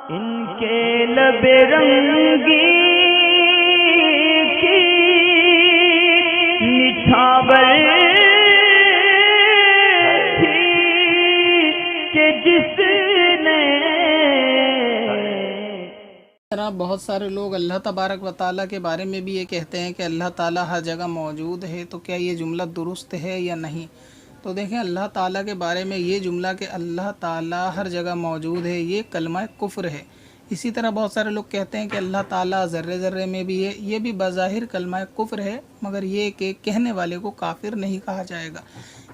ان کے لب رنگی کی نچھاور تھی کہ جس نے بہت سارے لوگ اللہ تبارک و تعالیٰ کے بارے میں بھی یہ کہتے ہیں کہ اللہ تعالیٰ ہر جگہ موجود ہے، تو کیا یہ جملہ درست ہے یا نہیں؟ تو دیکھیں، اللہ تعالیٰ کے بارے میں یہ جملہ کہ اللہ تعالیٰ ہر جگہ موجود ہے، یہ کلمہ کفر ہے۔ اسی طرح بہت سارے لوگ کہتے ہیں کہ اللہ تعالیٰ ذرے ذرے میں بھی ہے، یہ بھی بظاہر کلمہ کفر ہے، مگر یہ کہ کہنے والے کو کافر نہیں کہا جائے گا۔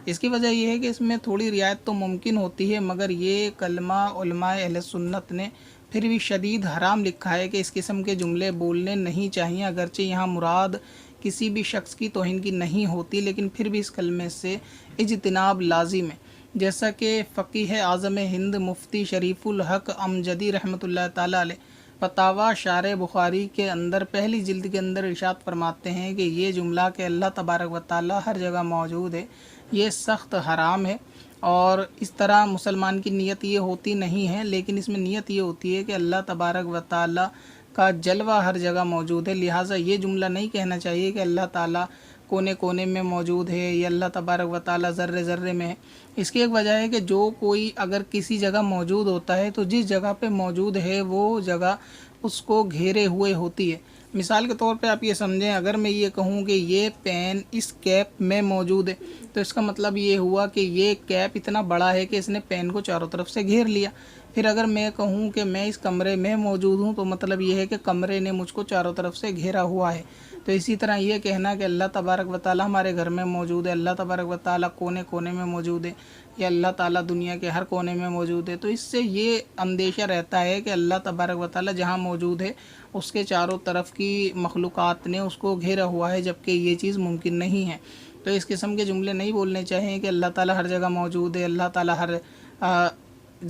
اس کی وجہ یہ ہے کہ اس میں تھوڑی رعایت تو ممکن ہوتی ہے، مگر یہ کلمہ علماء اہل سنت نے پھر بھی شدید حرام لکھا ہے کہ اس قسم کے جملے بولنے نہیں چاہیے، اگرچہ یہاں مراد کسی بھی شخص کی توہین کی نہیں ہوتی، لیکن پھر بھی اس کلمے سے اجتناب لازم ہے، جیسا کہ فقیہ اعظم ہند مفتی شریف الحق امجدی رحمۃ اللہ تعالیٰ علیہ فتاوی شارح بخاری کے اندر پہلی جلد کے اندر ارشاد فرماتے ہیں کہ یہ جملہ کہ اللہ تبارک و تعالیٰ ہر جگہ موجود ہے، یہ سخت حرام ہے، اور اس طرح مسلمان کی نیت یہ ہوتی نہیں ہے، لیکن اس میں نیت یہ ہوتی ہے کہ اللہ تبارک و تعالیٰ کا جلوہ ہر جگہ موجود ہے، لہٰذا یہ جملہ نہیں کہنا چاہیے کہ اللہ تعالیٰ کونے کونے میں موجود ہے یا اللہ تبارک و تعالیٰ ذرے ذرے میں ہے۔ اس کی ایک وجہ ہے کہ جو کوئی اگر کسی جگہ موجود ہوتا ہے تو جس جگہ پہ موجود ہے وہ جگہ اس کو گھیرے ہوئے ہوتی ہے۔ مثال کے طور پہ آپ یہ سمجھیں، اگر میں یہ کہوں کہ یہ پین اس کیپ میں موجود ہے تو اس کا مطلب یہ ہوا کہ یہ کیپ اتنا بڑا ہے کہ اس نے پین کو چاروں طرف سے گھیر لیا۔ پھر اگر میں کہوں کہ میں اس کمرے میں موجود ہوں تو مطلب یہ ہے کہ کمرے نے مجھ کو چاروں طرف سے گھیرا ہوا ہے۔ تو اسی طرح یہ کہنا کہ اللہ تبارک و تعالیٰ ہمارے گھر میں موجود ہے، اللہ تبارک و تعالیٰ کونے کونے میں موجود ہے، یا اللہ تعالیٰ دنیا کے ہر کونے میں موجود ہے، تو اس سے یہ اندیشہ رہتا ہے کہ اللہ تبارک و تعالیٰ جہاں موجود ہے اس کے چاروں طرف کی مخلوقات نے اس کو گھیرا ہوا ہے، جبکہ یہ چیز ممکن نہیں ہے۔ تو اس قسم کے جملے نہیں بولنے چاہیے کہ اللہ تعالیٰ ہر جگہ موجود ہے، اللہ تعالیٰ ہر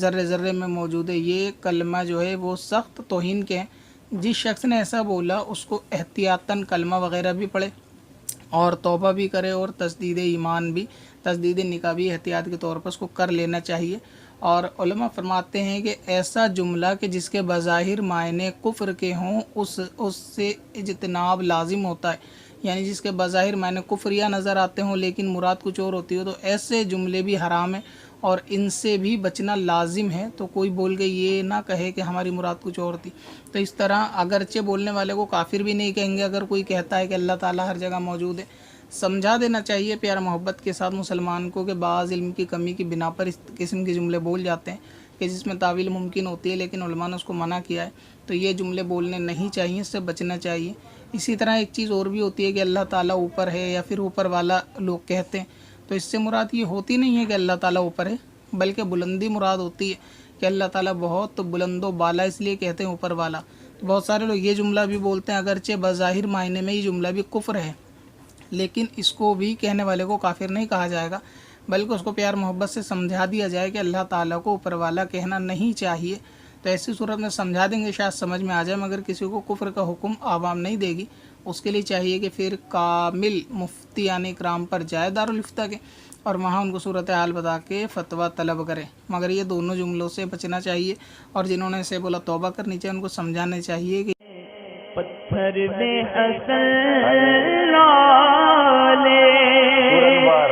ذرے ذرے میں موجود ہے۔ یہ کلمہ جو ہے وہ سخت توہین کے ہیں۔ جس شخص نے ایسا بولا اس کو احتیاطاً کلمہ وغیرہ بھی پڑھے اور توبہ بھی کرے، اور تجدید ایمان بھی، تجدید نکاح بھی احتیاط کے طور پر اس کو کر لینا چاہیے۔ اور علماء فرماتے ہیں کہ ایسا جملہ کہ جس کے بظاہر معنی کفر کے ہوں اس سے اجتناب لازم ہوتا ہے، یعنی جس کے بظاہر معنی کفریہ نظر آتے ہوں لیکن مراد کچھ اور ہوتی ہو، تو ایسے جملے بھی حرام ہیں اور ان سے بھی بچنا لازم ہے۔ تو کوئی بول کے یہ نہ کہے کہ ہماری مراد کچھ اور تھی۔ تو اس طرح اگرچہ بولنے والے کو کافر بھی نہیں کہیں گے اگر کوئی کہتا ہے کہ اللہ تعالیٰ ہر جگہ موجود ہے۔ سمجھا دینا چاہیے پیار محبت کے ساتھ مسلمان کو کہ بعض علم کی کمی کی بنا پر اس قسم کے جملے بول جاتے ہیں کہ جس میں تعویل ممکن ہوتی ہے، لیکن علماء نے اس کو منع کیا ہے، تو یہ جملے بولنے نہیں چاہیے، اس سے بچنا چاہیے۔ اسی طرح ایک چیز اور بھی ہوتی ہے کہ اللہ تعالیٰ اوپر ہے یا پھر اوپر والا لوگ کہتے ہیں، تو اس سے مراد یہ ہوتی نہیں ہے کہ اللہ تعالیٰ اوپر ہے، بلکہ بلندی مراد ہوتی ہے کہ اللہ تعالیٰ بہت بلند و بالا، اس لیے کہتے ہیں اوپر والا۔ بہت سارے لوگ یہ جملہ بھی بولتے ہیں، اگرچہ بظاہر معنی میں یہ جملہ بھی کفر ہے، لیکن اس کو بھی کہنے والے کو کافر نہیں کہا جائے گا، بلکہ اس کو پیار محبت سے سمجھا دیا جائے کہ اللہ تعالیٰ کو اوپر والا کہنا نہیں چاہیے۔ تو ایسی صورت میں سمجھا دیں گے شاید سمجھ میں آ جائے، مگر کسی کو کفر کا حکم عوام نہیں دے گی۔ اس کے لیے چاہیے کہ پھر کامل مفتیان اکرام پر جائے دارالفتہ کے، اور وہاں ان کو صورتحال بتا کے فتویٰ طلب کرے، مگر یہ دونوں جملوں سے بچنا چاہیے، اور جنہوں نے اسے بولا توبہ کرنی چاہیے، ان کو سمجھانا چاہیے کہ پتھر میں حسن لالے پرنوار